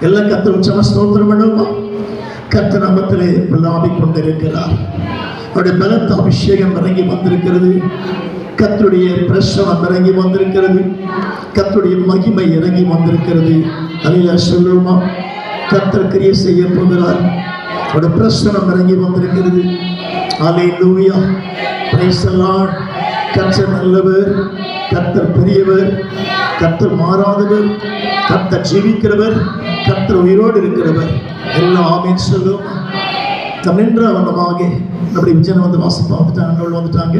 எல்லாம் கர்த்தர் உற்சாக ஸ்தோத்திரம் பண்ணுவோம். கர்த்தர் நாமத்திலே விளாவிக் கொண்டிருக்கிறார். அவருடைய பலத்த அபிஷேகம் இறங்கி வந்திருக்கிறது. கர்த்தருடைய பிரசனம் இறங்கி வந்திருக்கிறது. கர்த்தருடைய மகிமை இறங்கி வந்திருக்கிறது. அல்லேலூயா சொல்லுவோமா? கர்த்தர் கிரியை செய்ய போகிறார். அவருடைய பிரசனம் இறங்கி வந்திருக்கிறது. அல்லேலூயா, பிரைஸ் தி லார்ட். கர்த்தர் நல்லவர், கர்த்தர் பெரியவர், கர்த்தர் மாறாதவர், கர்த்தர் ஜீவிக்கிறவர், கர்த்தர் உயிரோடு இருக்கிறவர். எல்லாம் ஆமென் சொல்லும். தமிழ்ன்ற வண்ணமாக நம்முடைய விஜயன் வந்து வாசிப்பா வந்துட்டாங்க.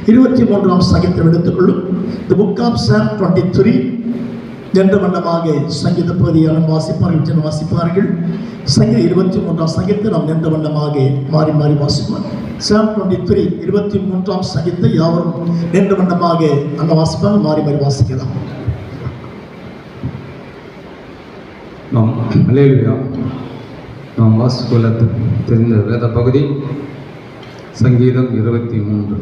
23ஆம் சங்கீதம் எடுத்துக்கொள்ளும். The book of Psalm 23 என்ற வண்ணமாக சங்கீத பகுதியான வாசிப்பார்கள், விஜயன் வாசிப்பார்கள். சங்கீத 23ஆம் சங்கீதத்தை நாம் என்ற வண்ணமாக மாறி மாறி வாசிப்போம். Psalm 23 23ஆம் சங்கீதத்தை யாவரும் என்ற வண்ணமாக அந்த வாசிப்பாங்க, மாறி மாறி வாசிக்கலாம். நாம் அல்லேலூயா. நாம் வாசிக்கொள்ள தெரிந்த வேத பகுதி சங்கீதம் 23.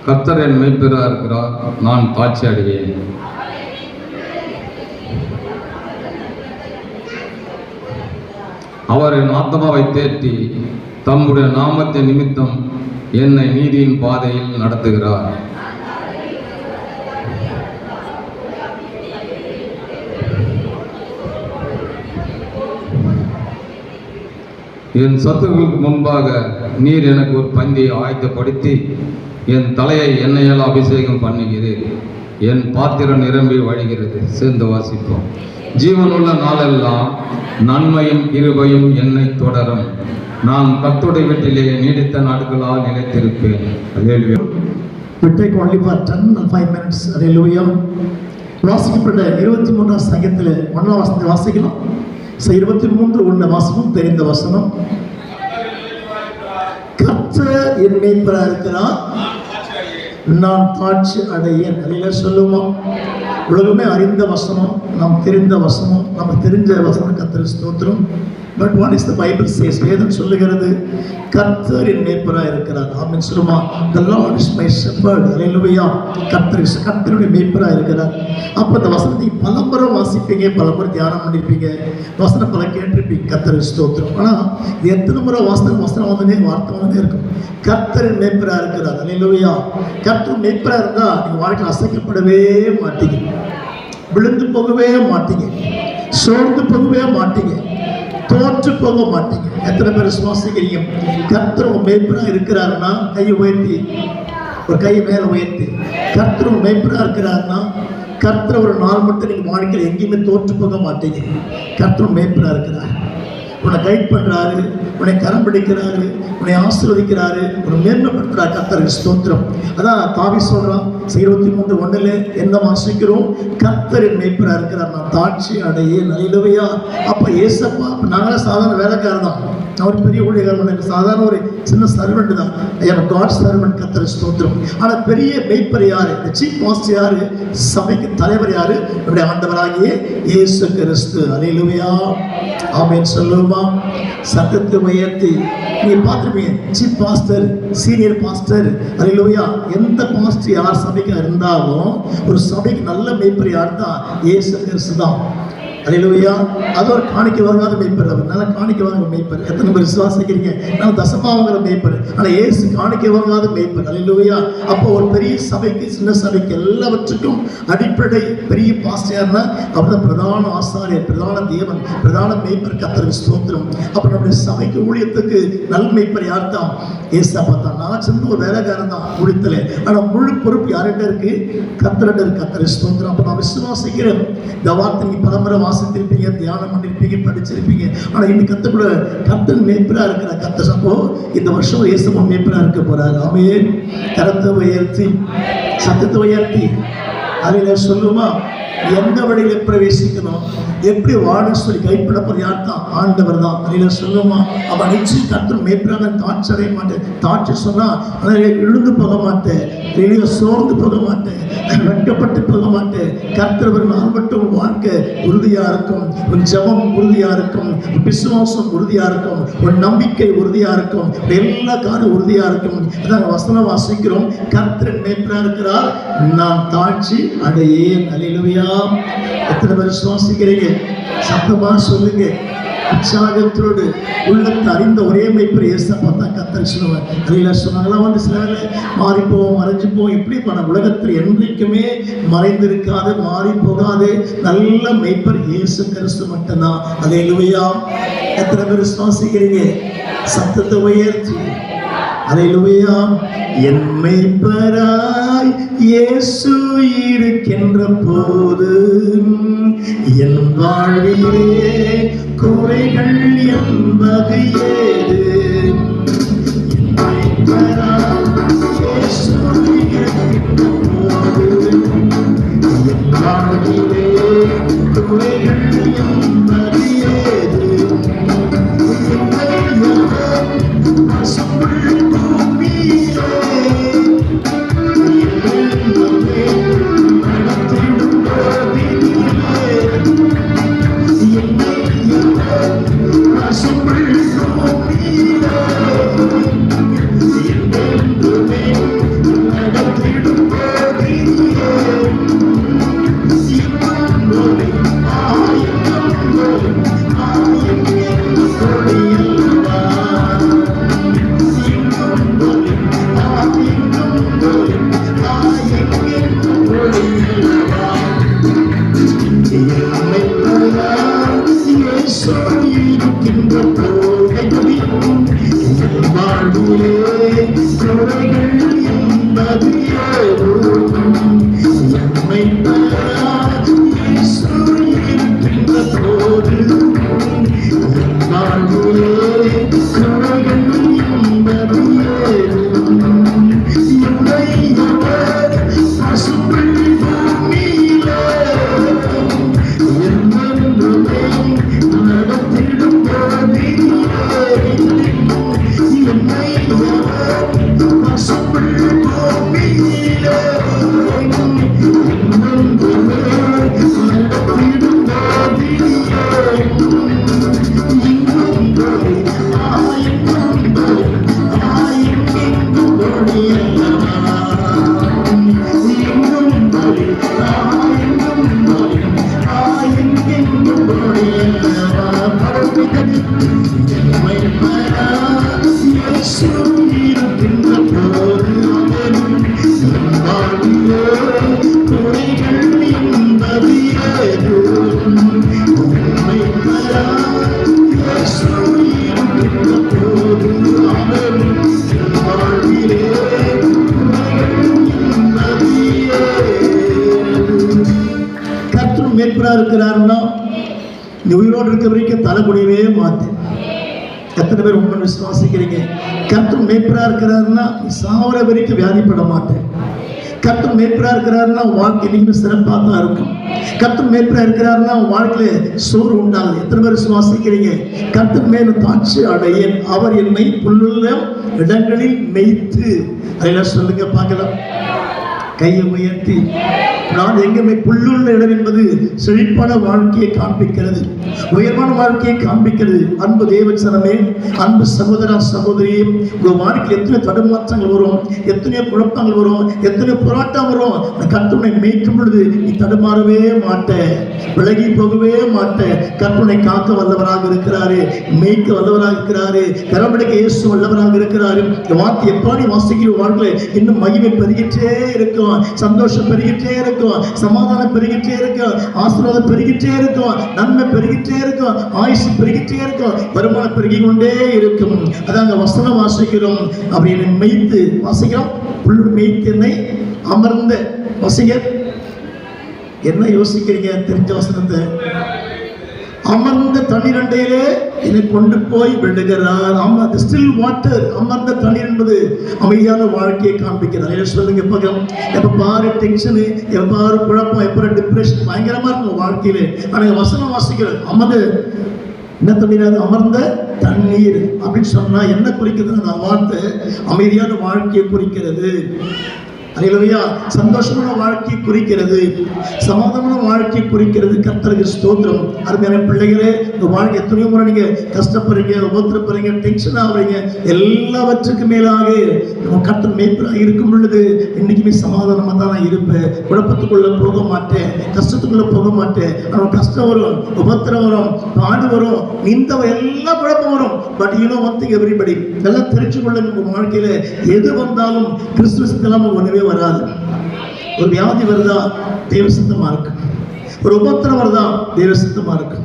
கர்த்தர் என் மெய்ப்பெறாக இருக்கிறார், நான் தாட்சி அடைவேன். அவர் என் ஆத்மாவை தேற்றி தம்முடைய நாமத்தின் நிமித்தம் என்னை நீதியின் பாதையில் நடத்துகிறார். என் சத்துருவுக்கு முன்பாக நீர் எனக்கு ஒரு பந்தியை ஆயத்தப்படுத்தி என் தலையை எண்ணெயால் அபிஷேகம் பண்ணுகிறேன். என் பாத்திரம் நிரம்பி வழிகிறது. சேர்ந்து வாசிப்போம். ஜீவனுள்ள நாளெல்லாம் நன்மையும் கிருபையும் என்னை தொடரும். நான் கர்த்தருடைய வீட்டிலே நீடித்த நாட்களால் நிலைத்திருப்பேன். அல்லேலூயா. We take only for 10 and 5 minutes. Hallelujah. வாசிக்கப்பட்ட 23ஆம் சங்கீதத்தில் 1ஆம் வசனத்தை வாசிக்கலாம். 23 வாசனம் தெரிந்த வசனம். கர்த்தர் என் மேய்ப்பராக இருக்கிறார், நான் தாட்சி அடையேன். அல்லேலூயா சொல்லுமா? உலகமே அறிந்த வசனம், நாம் தெரிந்த வசனம், நம்ம தெரிஞ்ச வசனம். கர்த்தர் ஸ்தோத்திரம். But what is the Bible chase? வேதம் சொல்லுகிறது கர்த்தர் என் மேய்ப்பராக இருக்கிறார். ஆமென் சொல்லுமா? The Lord is my shepherd. அல்லேலூயா. கர்த்தருடைய மேய்ப்பராக இருக்கிறார். அப்போ அந்த வசனத்தை பலமுறை வாசிப்பீங்க, பலமுறை தியானம் பண்ணியிருப்பீங்க, வசனம் பல கேட்டிருப்பீங்க. கர்த்தர் ஸ்தோத்திரம். ஆனால் இது எத்தனை முறை வசனம் வந்து வார்த்தை வந்து இருக்கும். கர்த்தரின் மேய்ப்பராக இருக்கிறார். அல்லேலூயா. கர்த்தர் மேய்ப்பராக இருந்தால் நீங்கள் வாழ்க்கையில் அசைக்கப்படவே மாட்டீங்க, விழுந்து போகவே மாட்டீங்க, சோர்ந்து போகவே மாட்டீங்க, தோற்று போக மாட்டீங்க. எத்தனை பேர் விசுவாசிக்கிறீங்க? கர்த்தர் உங்க மேய்ப்பராக இருக்கிறாருன்னா கையை உயர்த்தி, ஒரு கையை மேலே உயர்த்தி. கர்த்தர் உங்க மேய்ப்பராக இருக்கிறாருன்னா கர்த்தர் ஒரு நாள் மட்டும் நீங்கள் வாழ்க்கையில் எங்கேயுமே தோற்று போக மாட்டீங்க. கர்த்தர் மேய்ப்பராக இருக்கிறார், உன்னை கைட் பண்ணுறாரு, உன்னை கரம் பிடிக்கிறாரு, உன்னை ஆசீர்வதிக்கிறாரு, உன்னை மேன்மைப்படுத்துகிறார். கர்த்தருக்கு ஸ்தோத்திரம். அதான் தாவீது சொல்கிறான், 23:1 என்ன வாசிக்கிறோம்? கர்த்தரின் மேய்ப்பராக இருக்கிறார், நான் தாட்சி அடையேன். அல்லேலூயா. அப்ப ஏசப்பா, நாங்களாம் சாதாரண வேலைக்காரர் தான், அவர் பெரிய ஊழியக்காரர், சாதாரண ஒரு சின்ன சர்வெண்ட் தான். காட் சர்வெண்ட், கர்த்தர் ஸ்தோத்திரம். ஆனா பெரிய மேய்ப்பர் யாரு? சீஃப் மாஸ்டர் யாரு? சபைக்கு தலைவர் யாரு? நம்முடைய ஆண்டவராகிய இயேசு கிறிஸ்து. அல்லேலூயா. ஆமென் சொல்லுமா? சத்தத்தை உயர்த்தி நீங்க பார்த்துருப்பீங்க, சீஃப் பாஸ்டர், சீனியர் பாஸ்டர். அல்லேலூயா. எந்த பாஸ்டர் யார் சபைக்கு இருந்தாலும் ஒரு சபைக்கு நல்ல மேய்ப்பர் யார் தான்? இயேசு கிறிஸ்து தான். அல்லேலூயா. அது ஒரு காணிக்கை வாங்காத மேய்ப்பர், அவர் நல்ல காணிக்கை வாங்குற மேய்ப்பர். எத்தனை பேர் விசுவாசிக்கிறீங்க? நான் தசமா வாங்குற மேய்ப்பர், ஆனா இயேசு காணிக்கை வாங்காத மேய்ப்பர். அல்லேலூயா. அப்போ ஒரு பெரிய சபைக்கு, சின்ன சபைக்கு, எல்லாவற்றுக்கும் அடிப்படை பெரிய பாஸ்டர்னா அவர் தான் பிரதான ஆசாரியர், பிரதான தேவன், பிரதான மேய்ப்பர். கர்த்தருக்கு ஸ்தோத்திரம். அப்ப நம்முடைய சபைக்கு ஊழியத்துக்கு நல் மேய்ப்பர் யார் தான்? ஏசப்பா தான். நான் சின்ன ஒரு வேலைக்காரன் தான் ஊழியத்துல, ஆனா முழு பொறுப்பு யார்கிட்ட இருக்கு? கர்த்தர்கிட்ட இருக்கு. கர்த்தருக்கு ஸ்தோத்திரம். அப்ப நான் விசுவாசிக்கிறேன், இந்த வார்த்தை நீங்க பலமுறை வாசித்திருப்பீங்க, தியானம் பண்ணிருப்பீங்க, படிச்சிருப்பீங்க. ஆனா இன்னைக்கு கர்த்தர் கர்த்தர் மேய்ப்பரா இருக்கிற கர்த்தர். அப்போ இந்த வருஷம் இயேசுவா மேய்ப்பரா இருக்க போறாரு. ஆமென். கரத்தை உயர்த்தி, சத்தத்தை உயர்த்தி அதில் சொல்லுமா? எந்த வழியில பிரவேசிக்கணும், எப்படி வாழ சொல்லி கைப்படப்போது யார் தான்? ஆண்டவர் தான். அதில் சொல்லுமா? அப்ப நிச்சயம் கர்த்தர் மேய்ப்பராக தாட்சி அடைய மாட்டேன். தாட்சி சொன்னா இழுந்து போக மாட்டேன், வெளியே சோர்ந்து போக மாட்டேன், வெட்கப்பட்டு போக மாட்டேன். கர்த்தர் ஒரு நாள் மட்டும் வாழ்க்கை உறுதியா இருக்கும், உன் ஜெபம் உறுதியா இருக்கும், உன் விசுவாசம் உறுதியா இருக்கும், உன் நம்பிக்கை உறுதியா இருக்கும், எல்லா காரியம் உறுதியா இருக்கும். அதான் வசனம் வாசிக்கிறோம், கர்த்தர் மேய்ப்பரா இருக்கிறார், நான் தாட்சி அடையேன். அல்லேலூயா. எத்தனை பேர் விசுவாசிக்கிறீங்க? சத்தமா சொல்லுங்க, உற்சாகத்தோடு. உள்ளத்தை அறிந்த ஒரே மேய்ப்பர் ஏசப்பா தான். கர்த்தர் சொல்லுவார். அதில் சொன்னாங்களாம் சில வேலை மாறிப்போம், மறைஞ்சுப்போம், இப்படி பண்ண உலகத்தில் என்றைக்குமே மறைந்திருக்காது, மாறி போகாது நல்ல மேய்ப்பர் இயேசு கிறிஸ்து மட்டும்தான். அல்லேலூயா. எத்தனை பேர் விசுவாசிக்கிறீங்க? சத்தத்தை உயர்த்தி அல்லேலூயா. என் மேய்ப்பராய் இயேசு இருக்கின்ற போது என் வாழ்விலே குறைகள் என்பது ஏது? என் மேய்ப்பராய் இயேசு இருக்கின்ற போது என் வாழ்விலே குறைகள் என்பது ஏது? இருக்கிறாருன்னா நீ உயிரோடு இருக்க வரைக்கும் தலைமுடியவே மாட்டேன். எத்தனை பேர் உண்மை விசுவாசிக்கிறீங்க? கர்த்தர் மேய்ப்பரா இருக்கிறாருன்னா நீ சாவர வரைக்கும் வியாதிப்பட மாட்டேன். கர்த்தர் மேய்ப்பரா இருக்கிறாருன்னா வாழ்க்கை இன்னைக்குமே சிறப்பாக தான் இருக்கும். கர்த்தர் மேய்ப்பரா இருக்கிறாருன்னா வாழ்க்கையில சோறு உண்டாகுது. எத்தனை பேர் சுவாசிக்கிறீங்க? கர்த்தர் மேல் தாட்சி அடையேன், அவர் என்னை புல்லுள்ள இடங்களில் மேய்த்து. அதெல்லாம் சொல்லுங்க பார்க்கலாம். கையை உயர்த்தி. நான் எங்குமே புல்லுள்ள இடம் என்பது செழிப்பான வாழ்க்கையை காண்பிக்கிறது, உயர்வான வாழ்க்கையை காண்பிக்கிறது. அன்பு தேவச்சனமே, அன்பு சகோதரா சகோதரியே, உங்க வாழ்க்கையில் எத்தனை தடுமாற்றங்கள் வரும், எத்தனையோ குழப்பங்கள் வரும், எத்தனையோ போராட்டம் வரும். கர்த்தனை மேய்க்கும் பொழுது நீ தடுமாறவே மாட்ட, விலகி போகவே மாட்ட. கர்த்தனை காக்க வல்லவராக இருக்கிறாரு, மேய்க்க வல்லவராக இருக்கிறாரு, கரமடைக்க இயேசு வல்லவராக இருக்கிறாரு. இந்த வார்த்தை எப்ப நீ வாசிக்கிற வாழ்க்கையில் இன்னும் மகிமை பெருகிட்டே இருக்கும், சந்தோஷம் பெருகிட்டே இருக்கும், சமாதானம் பெருகிட்டே இருக்கும், ஆசீர்வாதம் பெருகிட்டே இருக்கும், நன்மை பெருகிட்டே இருக்கும், ஆயுசு பெருகிட்டே இருக்கும், வருமானம் பெருகி கொண்டே இருக்கும். அதாங்க வசனம் வாசிக்கிறோம். அப்படின்னு மெய்த்து வாசிக்கிறோம். புல் மெய்த்து என்னை அமர்ந்த வசிக. என்ன யோசிக்கிறீங்க? தெரிஞ்ச வசனத்தை. அமர்ந்த தண்ணீரண்டையிலே என்னை கொண்டு போய் விடுகிறார். அமர்ந்த ஸ்டில் வாட்டர், அமர்ந்த தண்ணீர் என்பது அமைதியான வாழ்க்கையை காண்பிக்கிறார். சொல்லுங்க, எப்ப பாரு டென்ஷனு, எப்ப பாரு குழப்பம், எப்ப டிப்ரெஷன் பயங்கரமா இருக்கும் வாழ்க்கையிலே. ஆனா வசனம் வாசிக்கிறது அமர்ந்து என்ன தண்ணீர்? அது அமர்ந்த தண்ணீர் அப்படின்னு சொன்னா என்ன குறிக்கிறது? அந்த வார்த்தை அமைதியான வாழ்க்கையை குறிக்கிறது. அல்லேலூயா. சந்தோஷமான வாழ்க்கை குறிக்கிறது, சமாதானமான வாழ்க்கை குறிக்கிறது. கர்த்தருக்கு ஸ்தோத்திரம். அருமையான பிள்ளைகளே, இந்த வாழ்க்கை எத்தனையோ முறை நீங்க கஷ்டப்படுறீங்க, உபத்திரப்படுறீங்க, டென்ஷன் ஆகுறீங்க. எல்லாவற்றுக்கு மேலாக நம்ம கர்த்தர் மேய்ப்பராக இருக்கும் பொழுது இன்னைக்குமே சமாதானமா தான் நான் இருப்பேன். குழப்பத்துக்குள்ள போக மாட்டேன், கஷ்டத்துக்குள்ள போக மாட்டேன். ஆனால் கஷ்டம் வரும், உபத்திரம் வரும், பாடு வரும், இந்த எல்லா குழப்பம் வரும். But you know one thing everybody, எல்லாம் தெரிஞ்சு கொள்ள உங்க வாழ்க்கையில எது வந்தாலும் கிறிஸ்துவ ஒண்ணுவே வராது. ஒரு வியாதி வருதா, தேவ சித்தமா இருக்கு. ஒரு உபத்திரம் வருதா, தேவ சித்தமா இருக்கு.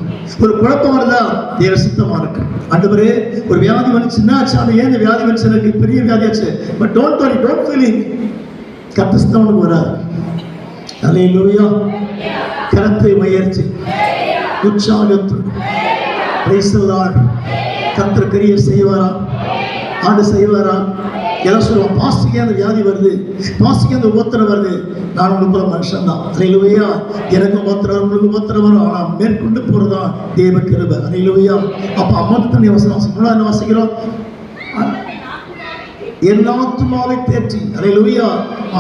ஒரு குழப்பம் வருதா, தேவ சித்தமா இருக்கு. ஆண்டவரே, ஒரு வியாதி வந்துச்சுன்னா ஏன் இந்த வியாதி வந்துச்சு, எனக்கு பெரிய வியாதியாச்சு, but don't worry, don't feeling. கர்த்தஸ்தவனுக்கு வராது. அல்லேலூயா. கரத்தை உயர்த்தி உற்சாகத்தோடு பிரைஸ் தி லார்ட். கர்த்தர் கிரியை செய்வாரா, ஆண்டு செய்வாரா? எல்லாம் சொல்லுவோம், பாஸ்டிக்கே அந்த வியாதி வருது, பாஸ்டிக்கே அந்த உபத்திரம் வருது. நான் உங்களுக்கு போல மனுஷன் தான். அல்லேலூயா. எனக்கு உபத்திரம் வரும், உங்களுக்கு உபத்திரம் வரும். ஆனால் மேற்கொண்டு போறதான் தேவ கிருபை. அல்லேலூயா. அப்ப அமர்ந்த தண்ணி வசனம் என்ன வாசிக்கிறோம்? என் ஆத்மாவை தேற்றி. அல்லேலூயா.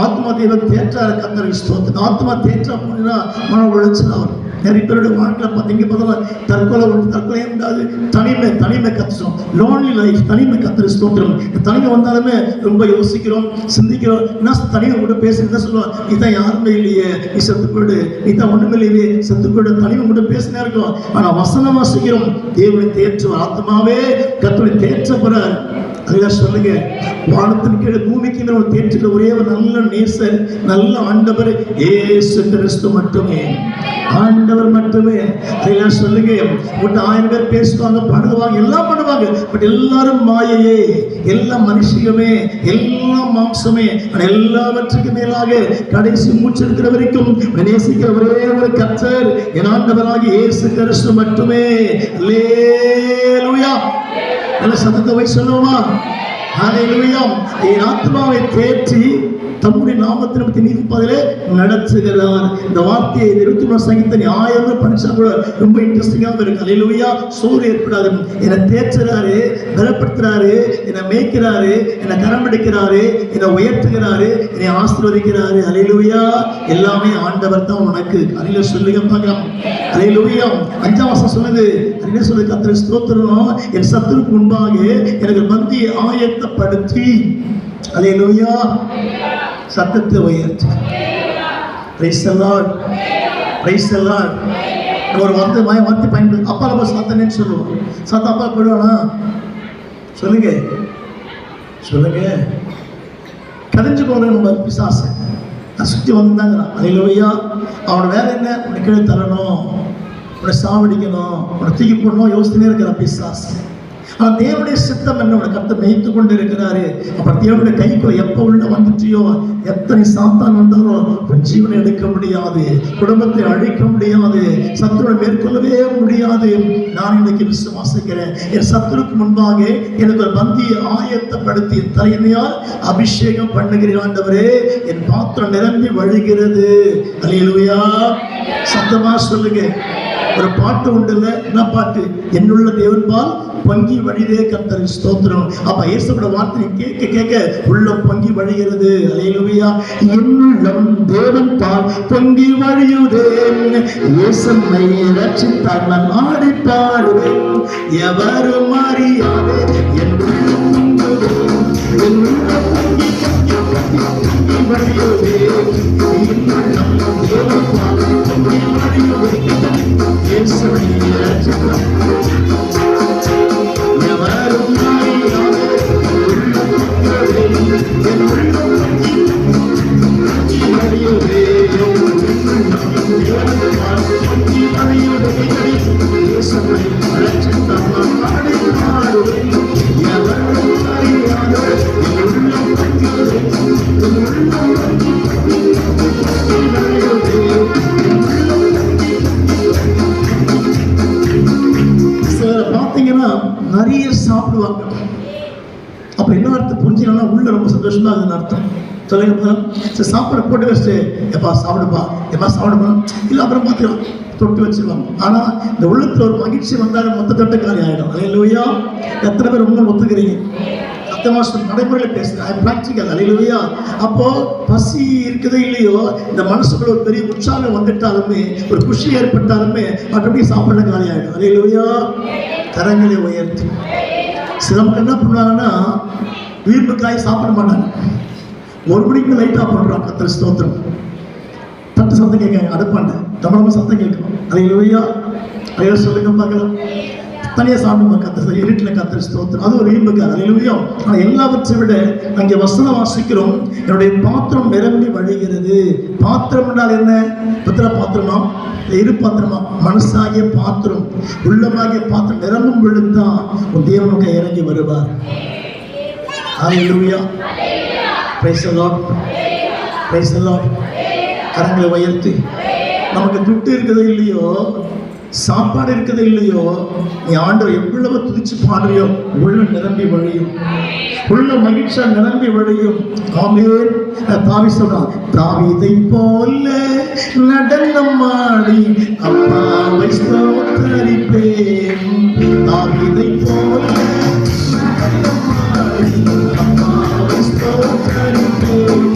ஆத்மா தேவன் தேற்றாரு. கர்த்தருக்கு ஸ்தோத்திரம். ஆத்மா தேற்றா போனா மன உளைச்சல் ஆகும். நிறைய பேருடைய வாழ்க்கையில் பார்த்தீங்கன்னா தற்கொலை உண்டாது, தனிமை கத்துறோம். லோன்லி லைஃப், தனிமை கத்துற ஸ்தோத்திரம். தனிமை வந்தாலுமே ரொம்ப யோசிக்கிறோம், சிந்திக்கிறோம். என்ன தனிமை கூட பேசுறதா சொல்லுவோம், நீ தான் யாருமே இல்லையே, நீ செத்துக்கொடு, நீ தான் ஒண்ணுமே இல்லையே, செத்துக்கொடு. தனிமை கூட பேசினா இருக்கும். ஆனா வசனம் வாசிக்கிறோம், தேவனை தேற்றுவார். ஆத்மாவே கர்த்தரை தேற்றப்படுறார். அதெல்லாம் சொல்லுங்க. வானத்தின் கீழே பூமிக்கு மேல தேற்றுகிற ஒரே ஒரு நல்ல நேசர், நல்ல ஆண்டவர் இயேசு கிறிஸ்து மட்டுமே. ஆண்டவர் மட்டுமே. அதெல்லாம் சொல்லுங்க. உங்கள்கிட்ட 1000 பேர் பேசுவாங்க, பாடுவாங்க, எல்லாம் பண்ணுவாங்க. பட் எல்லாரும் மாயையே, எல்லாம் மனுஷியமே, எல்லாம் மாம்சமே. எல்லாவற்றுக்கு மேலாக கடைசி மூச்சு இருக்கிற வரைக்கும் நேசிக்கிற ஒரே ஒரு கர்த்தர் என் ஆண்டவராகிய இயேசு கிறிஸ்து மட்டுமே. அல்லேலூயா. நல்ல சத்தத்தை வை சொல்லுவோமா? ஹல்லேலூயா. என் ஆத்மாவை தேற்றி தம்முடைய நாமத்தினை பற்றி நீதிப்பதிலே நடத்துகிறார். இந்த வார்த்தையை 23 சங்கீதத்தை நியாயமா படிச்சா கூட ரொம்ப இன்ட்ரெஸ்டிங்காக இருக்கு. அல்லேலூயா. சோறு ஏற்படாது. என்னை தேற்றுறாரு, பலப்படுத்துறாரு, என்னை மேய்க்கிறாரு, என்னை கரம் பிடிக்கிறாரு, என்னை உயர்த்துகிறாரு, என்னை ஆசீர்வதிக்கிறாரு. அல்லேலூயா. எல்லாமே ஆண்டவர் தான் உனக்கு. அல்லேலூயா. சொல்லுங்க பார்க்கலாம். அல்லேலூயா. 5ஆம் வசனம் சொல்லுது, என்ன சொல்லுது? கர்த்தருக்கு ஸ்தோத்திரம். என் சத்துருக்கு முன்பாக எனக்கு பந்தியை ஆயத்தப்படுத்தி. அல்லேலூயா. சத்தத்தை உயர்த்தி. Price the Lord. Praise the Lord. ஒரு வார்த்தை பயன்படுத்தி அப்பா நம்ம சாத்தனேன்னு சொல்லுவோம். சாத்தா அப்பா போயிடுவானா? சொல்லுங்க சொல்லுங்க. கடிஞ்சு போன நம்ம பிசாசு சுற்றி வந்தாங்க. அல்லேலூயா. அவனோட வேலை என்ன? உனக்கு கீழே தரணும், உன்னை சாவடிக்கணும், உன்னை தூக்கி போடணும் யோசனையே இருக்கிற பிசாசு. ஆனா தேவனுடைய சித்தம் என்னோட கர்த்தர் மேய்த்து கொண்டு இருக்கிறாரு. அப்புறம் தேவனுடைய கைக்குள்ள எப்ப உள்ள வந்துட்டியோ, எத்தனை சாத்தான் வந்தாலும் உன் ஜீவனை எடுக்க முடியாது, குடும்பத்தை அழிக்க முடியாது, சத்துருவை மேற்கொள்ளவே முடியாது. நான் இன்னைக்கு விசுவாசிக்கிறேன், என் சத்துருக்கு முன்பாக எனக்கு ஒரு பந்தியை ஆயத்தப்படுத்தி என் தலைமையால் அபிஷேகம் பண்ணுகிறேன் ஆண்டவரே. என் பாத்திரம் நிரம்பி வழிகிறது. அல்லேலூயா. சத்தமா சொல்லுங்க. ஒரு பாட்டு உண்டு இல்ல, என்ன பாட்டு? என்னுள்ள தேவன் பால் பொங்கி வழிதே கர்த்தர் ஸ்தோத்திரம். அப்ப இயேசுவோட வார்த்தை கேட்க கேட்க உள்ளம் பொங்கி வழிகிறது. அல்லேலூயா. என்னுள்ளம் தேவன் பால் பொங்கி வழியுதே, இயேசுவை ரட்சித்தார் நான் ஆடி பாடுவேன், எவரும் அறியாதே என் உள்ளம் பொங்குதே, என் உள்ளம் பொங்கி பொங்கி பொங்கி பொங்கி வழியுதே, என்னுள்ளம் தேவன் பால் பொங்கி வழியுதே, இயேசுவை ரட்சித்தார் எவரும் அறியாதே உள்ளம் பொங்குதே, என் உள்ளம் பொங்கி பொங்கி வழியுதே, தேவன் பால் பொங்கி வழியுதே, இயேசுவை ரட்சித்தார் நான் ஆடி பாடுவேன், எவரும் அறியாதே என் உள்ளம் பொங்குதே, என் உள்ளம் பொங்கி பொங்கி வழியுதே, என் உள்ளம் சிலரை பார்த்தீங்கன்னா நிறைய சாப்பிடுவாங்க. அப்ப என்ன அர்த்தம் புரிஞ்சுக்கணும்னா, உள்ள ரொம்ப சந்தோஷமா இருக்குன்னு அர்த்தம். சொல்லுங்க. சரி, சாப்பாடு போட்டு வச்சுட்டு எப்பா சாப்பிடுப்பா, எப்பா சாப்பிடுப்பா, இல்லை அப்புறம் பார்த்துக்கலாம் தொட்டு வச்சிருவாங்க. ஆனா இந்த உள்ளத்துல ஒரு மகிழ்ச்சி வந்தாலும் மொத்த தொட்ட காலி ஆயிடும். அல்லேலூயா. எத்தனை பேர் உங்களை ஒத்துக்கிறீங்க? நடைமுறையில் பேசுறேன், பிராக்டிக்கல். அல்லேலூயா. அப்போ பசி இருக்குதோ இல்லையோ, இந்த மனசுக்குள்ள ஒரு பெரிய உற்சாகம் வந்துட்டாலுமே, ஒரு குஷி ஏற்பட்டாலுமே மற்றபடி சாப்பிட காலி ஆயிடும். அல்லேலூயா. கரங்களை உயர்த்தி சிலம்பு என்ன பண்ணுவாங்கன்னா, வீர்ப்புக்காய் சாப்பிட மாட்டாங்க. ஒரு மணிக்கு லைட்டா பண்றாங்க. கர்த்தர் ஸ்தோத்திரம். தட்டு சத்தம் கேட்க அடுப்பாண்ட தமிழக சத்தம் கேட்கும். அல்லேலூயா. ஐயோ சொல்லுங்க பார்க்கலாம். தனியா சாப்பிடுமா கர்த்தர், இருட்டில் கர்த்தர் ஸ்தோத்திரம். அது ஒரு வீம்புக்காய். அல்லேலூயா. ஆனா எல்லாவற்றை விட அங்கே வசனம் வாசிக்கிறோம், என்னுடைய பாத்திரம் நிரம்பி வழிகிறது. பாத்திரம் என்றால் என்ன? புத்திர பாத்திரமா, இரு பாத்திரமா? மனசாகிய பாத்திரம், உள்ளமாகிய பாத்திரம் நிரம்பும் பொழுதுதான் உன் தேவனுக்கு இறங்கி வருவார். Hallelujah. Praise the Lord. Praise the Lord. கரங்களை உயர்த்தி. நமக்கு துட்டு இருக்குதோ இல்லையோ, சாப்பாடு இருக்குதோ இல்லையோ, நீ ஆண்டவர் எவ்வளவு துதிச்சு பாடுறியோ, உள்ள நிரம்பி வழியும், உள்ள மகிழ்ச்சியா நிரம்பி வழியும். ஆமென். தாவீது சொல்றான், தாவீதை போல நடனம் ஆடி அப்பாவை ஸ்தோத்தரிப்பேன், தாவீதை போல நடனம் ஆடி அப்பாவை ஸ்தோத்தரிப்பேன்,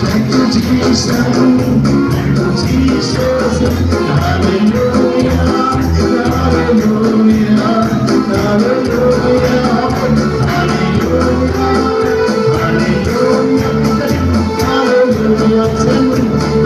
Thank you, Jesus. Thank you, Jesus. Hallelujah. Hallelujah. Hallelujah.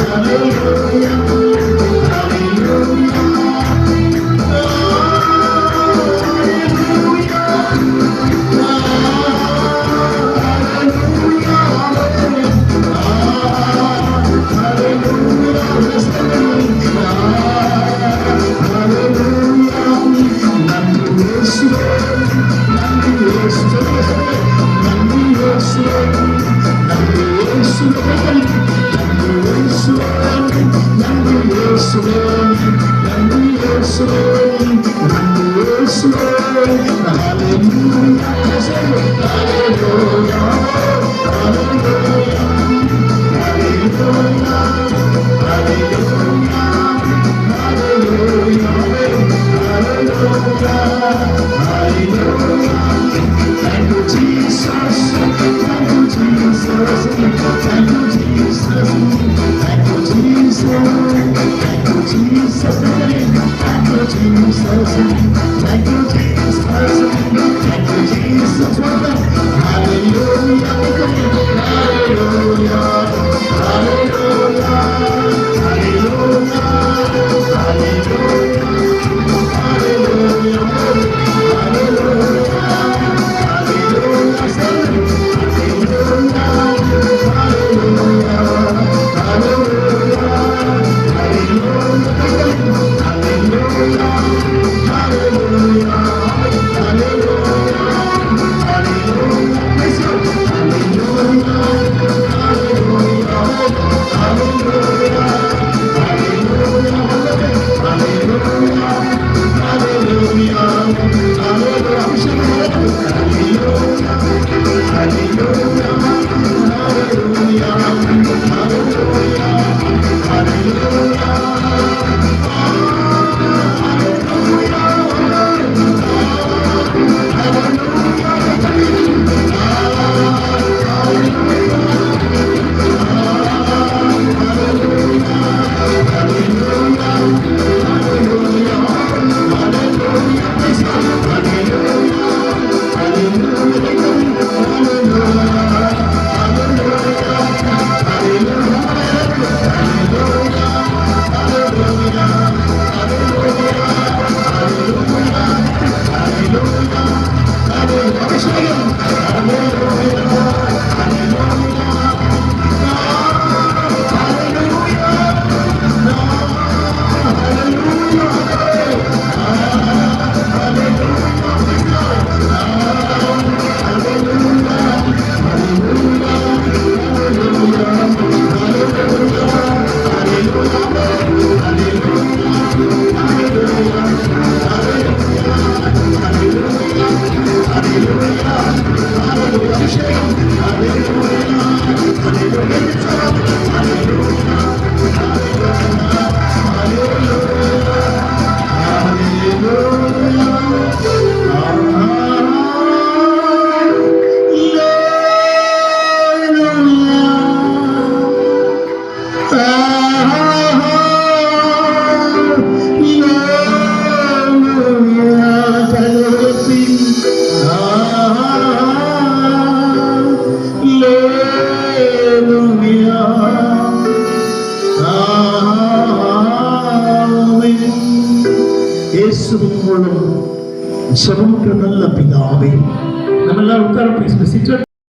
இயேசுவின் மூலம் ஜெபம் நல்ல பிதாவே. நம்ம எல்லாம் உட்கார பேசுவோம்.